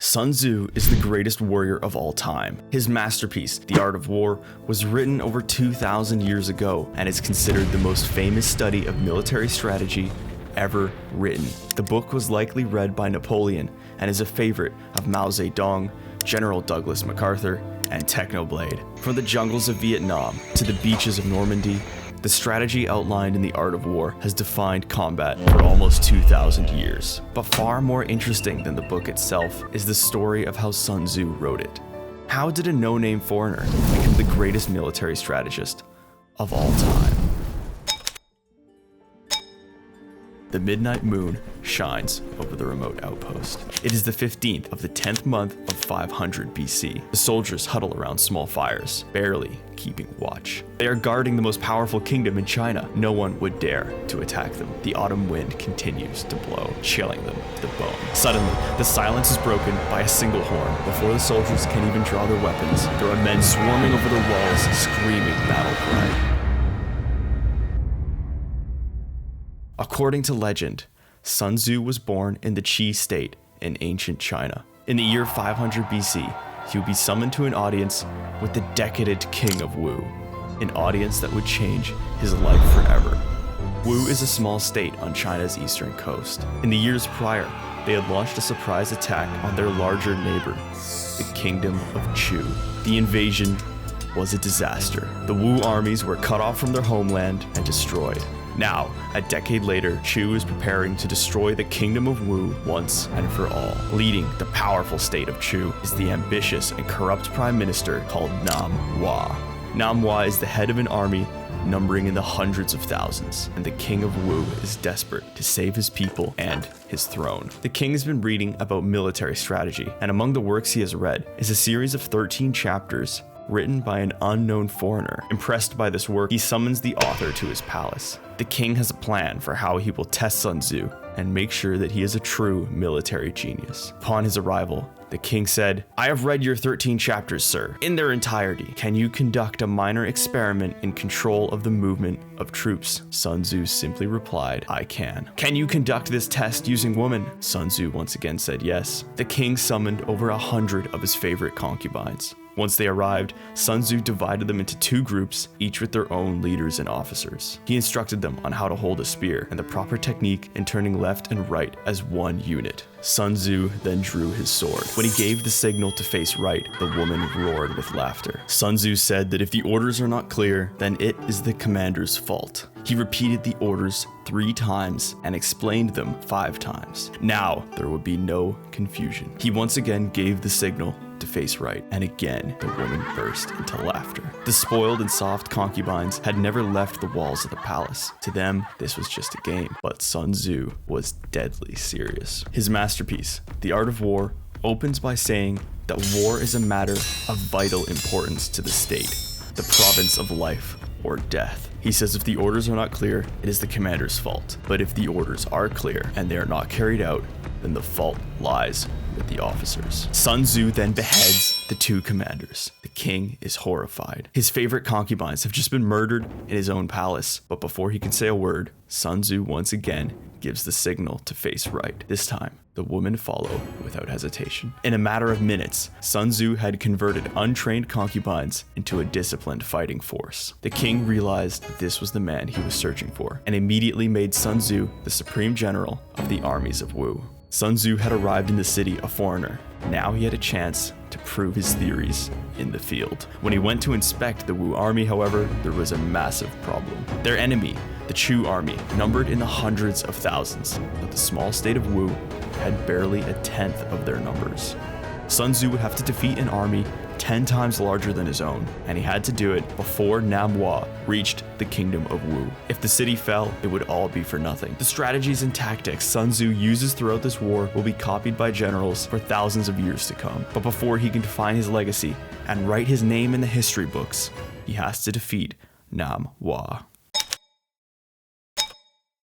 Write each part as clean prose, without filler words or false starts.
Sun Tzu is the greatest warrior of all time. His masterpiece, The Art of War, was written over 2,000 years ago and is considered the most famous study of military strategy ever written. The book was likely read by Napoleon and is a favorite of Mao Zedong, General Douglas MacArthur, and Technoblade. From the jungles of Vietnam to the beaches of Normandy, the strategy outlined in The Art of War has defined combat for almost 2,000 years. But far more interesting than the book itself is the story of how Sun Tzu wrote it. How did a no-name foreigner become the greatest military strategist of all time? The midnight moon shines over the remote outpost. It is the 15th of the 10th month of 500 BC. The soldiers huddle around small fires, barely keeping watch. They are guarding the most powerful kingdom in China. No one would dare to attack them. The autumn wind continues to blow, chilling them to the bone. Suddenly, the silence is broken by a single horn. Before the soldiers can even draw their weapons, there are men swarming over the walls, screaming battle cry. According to legend, Sun Tzu was born in the Qi state in ancient China. In the year 500 BC, he would be summoned to an audience with the decadent king of Wu, an audience that would change his life forever. Wu is a small state on China's eastern coast. In the years prior, they had launched a surprise attack on their larger neighbor, the kingdom of Chu. The invasion was a disaster. The Wu armies were cut off from their homeland and destroyed. Now, a decade later, Chu is preparing to destroy the kingdom of Wu once and for all. Leading the powerful state of Chu is the ambitious and corrupt prime minister called Nam Hua. Nam Hua is the head of an army numbering in the hundreds of thousands, and the king of Wu is desperate to save his people and his throne. The king has been reading about military strategy, and among the works he has read is a series of 13 chapters written by an unknown foreigner. Impressed by this work, he summons the author to his palace. The king has a plan for how he will test Sun Tzu and make sure that he is a true military genius. Upon his arrival, the king said, "I have read your 13 chapters, sir, in their entirety. Can you conduct a minor experiment in control of the movement of troops?" Sun Tzu simply replied, "I can." "Can you conduct this test using women?" Sun Tzu once again said yes. The king summoned over 100 of his favorite concubines. Once they arrived, Sun Tzu divided them into two groups, each with their own leaders and officers. He instructed them on how to hold a spear and the proper technique in turning left and right as one unit. Sun Tzu then drew his sword. When he gave the signal to face right, the woman roared with laughter. Sun Tzu said that if the orders are not clear, then it is the commander's fault. He repeated the orders 3 times and explained them 5 times. Now there would be no confusion. He once again gave the signal to face right, and again the woman burst into laughter. The spoiled and soft concubines had never left the walls of the palace. To them, this was just a game, but Sun Tzu was deadly serious. His masterpiece, The Art of War, opens by saying that war is a matter of vital importance to the state, the province of life or death. He says if the orders are not clear, it is the commander's fault. But if the orders are clear and they are not carried out, then the fault lies with the officers. Sun Tzu then beheads the 2 commanders. The king is horrified. His favorite concubines have just been murdered in his own palace. But before he can say a word, Sun Tzu once again gives the signal to face right. This time, the women follow without hesitation. In a matter of minutes, Sun Tzu had converted untrained concubines into a disciplined fighting force. The king realized that this was the man he was searching for, and immediately made Sun Tzu the supreme general of the armies of Wu. Sun Tzu had arrived in the city a foreigner. Now he had a chance to prove his theories in the field. When he went to inspect the Wu army, however, there was a massive problem. Their enemy, the Chu army, numbered in the hundreds of thousands, but the small state of Wu had barely a tenth of their numbers. Sun Tzu would have to defeat an army 10 times larger than his own, and he had to do it before Nam Hua reached the kingdom of Wu. If the city fell, it would all be for nothing. The strategies and tactics Sun Tzu uses throughout this war will be copied by generals for thousands of years to come. But before he can define his legacy and write his name in the history books, he has to defeat Nam Hua.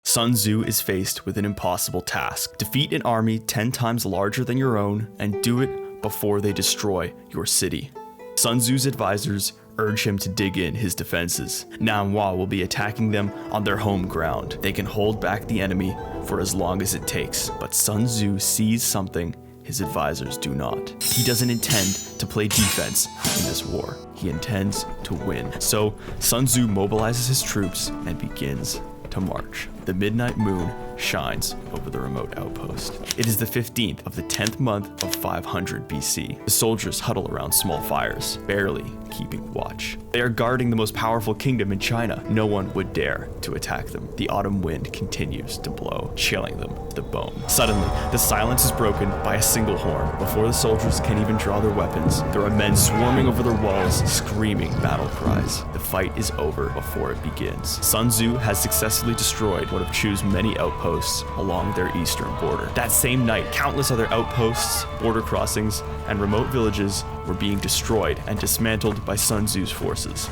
Sun Tzu is faced with an impossible task. Defeat an army 10 times larger than your own and do it before they destroy your city. Sun Tzu's advisors urge him to dig in his defenses. Nam Hua will be attacking them on their home ground. They can hold back the enemy for as long as it takes, but Sun Tzu sees something his advisors do not. He doesn't intend to play defense in this war. He intends to win. So Sun Tzu mobilizes his troops and begins to march. The midnight moon shines over the remote outpost. It is the 15th of the 10th month of 500 BC. The soldiers huddle around small fires, barely keeping watch. They are guarding the most powerful kingdom in China. No one would dare to attack them. The autumn wind continues to blow, chilling them to the bone. Suddenly, the silence is broken by a single horn. Before the soldiers can even draw their weapons, there are men swarming over their walls, screaming battle cries. The fight is over before it begins. Sun Tzu has successfully destroyed one of Chu's many outposts along their eastern border. That same night, countless other outposts, border crossings, and remote villages were being destroyed and dismantled by Sun Tzu's forces.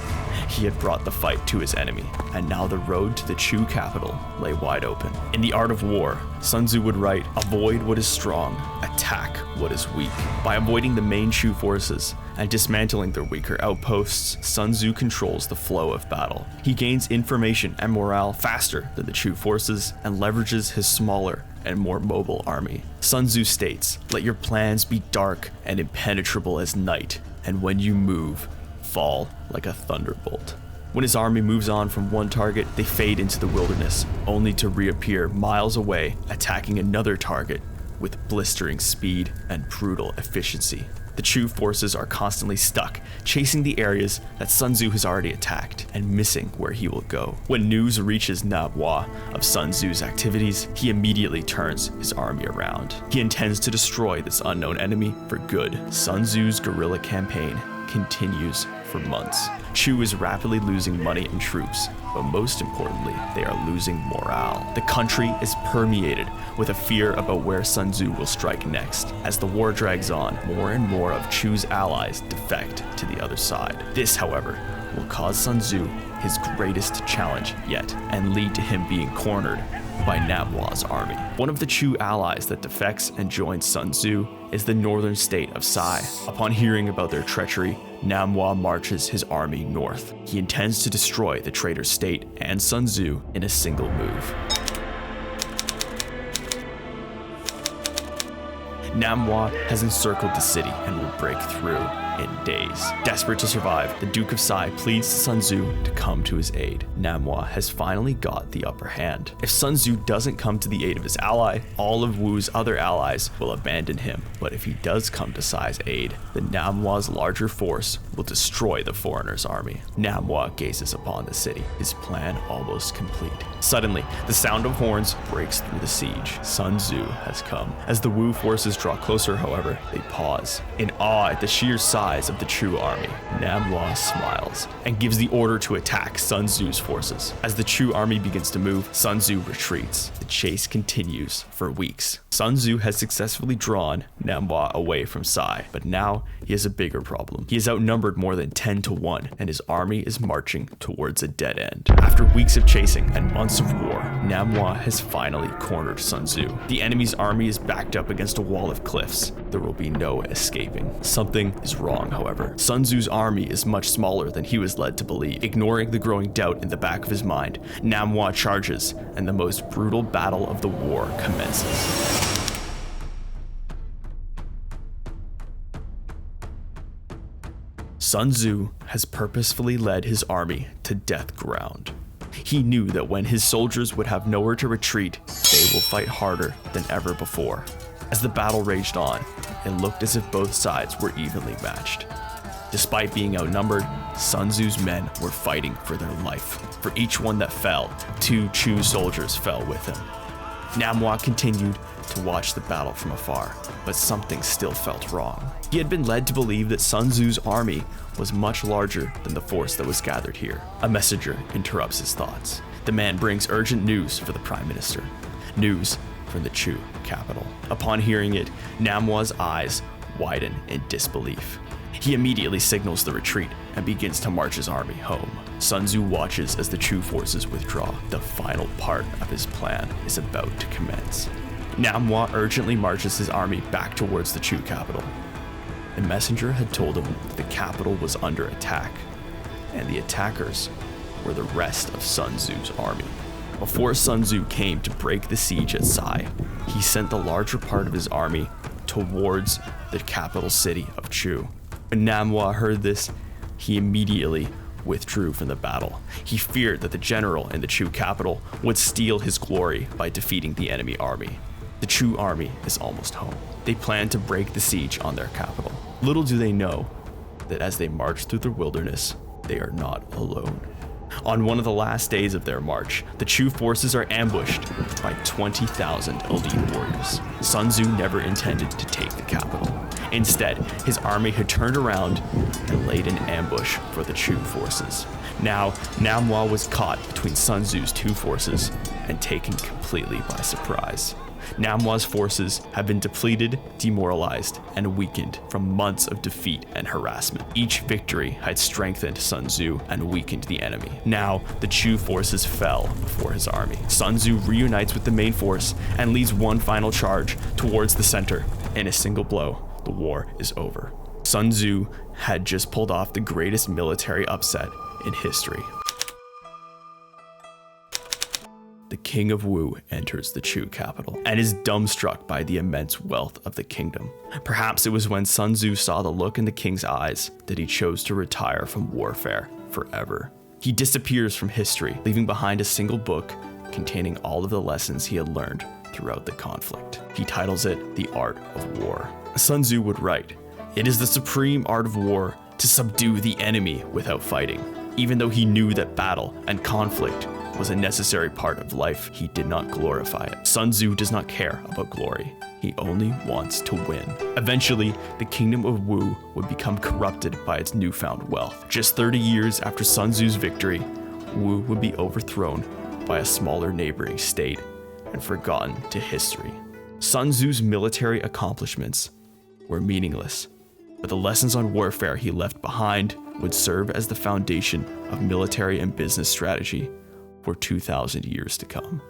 He had brought the fight to his enemy, and now the road to the Chu capital lay wide open. In The Art of War, Sun Tzu would write, "Avoid what is strong, attack what is weak." By avoiding the main Chu forces and dismantling their weaker outposts, Sun Tzu controls the flow of battle. He gains information and morale faster than the Chu forces and leverages his smaller and more mobile army. Sun Tzu states, "Let your plans be dark and impenetrable as night, and when you move, fall like a thunderbolt." When his army moves on from one target, they fade into the wilderness, only to reappear miles away, attacking another target with blistering speed and brutal efficiency. The Chu forces are constantly stuck, chasing the areas that Sun Tzu has already attacked and missing where he will go. When news reaches Namwa of Sun Tzu's activities, he immediately turns his army around. He intends to destroy this unknown enemy for good. Sun Tzu's guerrilla campaign continues for months. Chu is rapidly losing money and troops, but most importantly, they are losing morale. The country is permeated with a fear about where Sun Tzu will strike next. As the war drags on, more and more of Chu's allies defect to the other side. This, however, will cause Sun Tzu his greatest challenge yet and lead to him being cornered by Namwa's army. One of the Chu allies that defects and joins Sun Tzu is the northern state of Sai. Upon hearing about their treachery, Namwa marches his army north. He intends to destroy the traitor state and Sun Tzu in a single move. Namwa has encircled the city and will break through in days. Desperate to survive, the Duke of Sai pleads to Sun Tzu to come to his aid. Namwa has finally got the upper hand. If Sun Tzu doesn't come to the aid of his ally, all of Wu's other allies will abandon him. But if he does come to Sai's aid, then Namwa's larger force will destroy the foreigner's army. Namwa gazes upon the city, his plan almost complete. Suddenly, the sound of horns breaks through the siege. Sun Tzu has come. As the Wu forces draw closer, however, they pause. In awe at the sheer size of the Chu army, Namwa smiles and gives the order to attack Sun Tzu's forces. As the Chu army begins to move, Sun Tzu retreats. The chase continues for weeks. Sun Tzu has successfully drawn Namwa away from Sai, but now he has a bigger problem. He is outnumbered more than 10 to 1, and his army is marching towards a dead end. After weeks of chasing and months of war, Namwa has finally cornered Sun Tzu. The enemy's army is backed up against a wall of cliffs. There will be no escaping. Something is wrong, however. Sun Tzu's army is much smaller than he was led to believe. Ignoring the growing doubt in the back of his mind, Namwa charges, and the most brutal battle of the war commences. Sun Tzu has purposefully led his army to death ground. He knew that when his soldiers would have nowhere to retreat, they will fight harder than ever before. As the battle raged on, it looked as if both sides were evenly matched. Despite being outnumbered, Sun Tzu's men were fighting for their life. For each one that fell, 2 Chu soldiers fell with him. Namwa continued to watch the battle from afar, but something still felt wrong. He had been led to believe that Sun Tzu's army was much larger than the force that was gathered here. A messenger interrupts his thoughts. The man brings urgent news for the Prime Minister. News from the Chu capital. Upon hearing it, Namwa's eyes widen in disbelief. He immediately signals the retreat and begins to march his army home. Sun Tzu watches as the Chu forces withdraw. The final part of his plan is about to commence. Namwa urgently marches his army back towards the Chu capital. The messenger had told him that the capital was under attack, and the attackers were the rest of Sun Tzu's army. Before Sun Tzu came to break the siege at Sai, he sent the larger part of his army towards the capital city of Chu. When Namwa heard this, he immediately withdrew from the battle. He feared that the general in the Chu capital would steal his glory by defeating the enemy army. The Chu army is almost home. They plan to break the siege on their capital. Little do they know that as they march through the wilderness, they are not alone. On one of the last days of their march, the Chu forces are ambushed by 20,000 elite warriors. Sun Tzu never intended to take the capital. Instead, his army had turned around and laid an ambush for the Chu forces. Now, Namwa was caught between Sun Tzu's two forces and taken completely by surprise. Namwa's forces have been depleted, demoralized, and weakened from months of defeat and harassment. Each victory had strengthened Sun Tzu and weakened the enemy. Now, the Chu forces fell before his army. Sun Tzu reunites with the main force and leads one final charge towards the center. In a single blow, the war is over. Sun Tzu had just pulled off the greatest military upset in history. The king of Wu enters the Chu capital and is dumbstruck by the immense wealth of the kingdom. Perhaps it was when Sun Tzu saw the look in the king's eyes that he chose to retire from warfare forever. He disappears from history, leaving behind a single book containing all of the lessons he had learned throughout the conflict. He titles it The Art of War. Sun Tzu would write, "It is the supreme art of war to subdue the enemy without fighting." Even though he knew that battle and conflict was a necessary part of life, he did not glorify it. Sun Tzu does not care about glory. He only wants to win. Eventually, the kingdom of Wu would become corrupted by its newfound wealth. Just 30 years after Sun Tzu's victory, Wu would be overthrown by a smaller neighboring state and forgotten to history. Sun Tzu's military accomplishments were meaningless, but the lessons on warfare he left behind would serve as the foundation of military and business strategy for 2,000 years to come.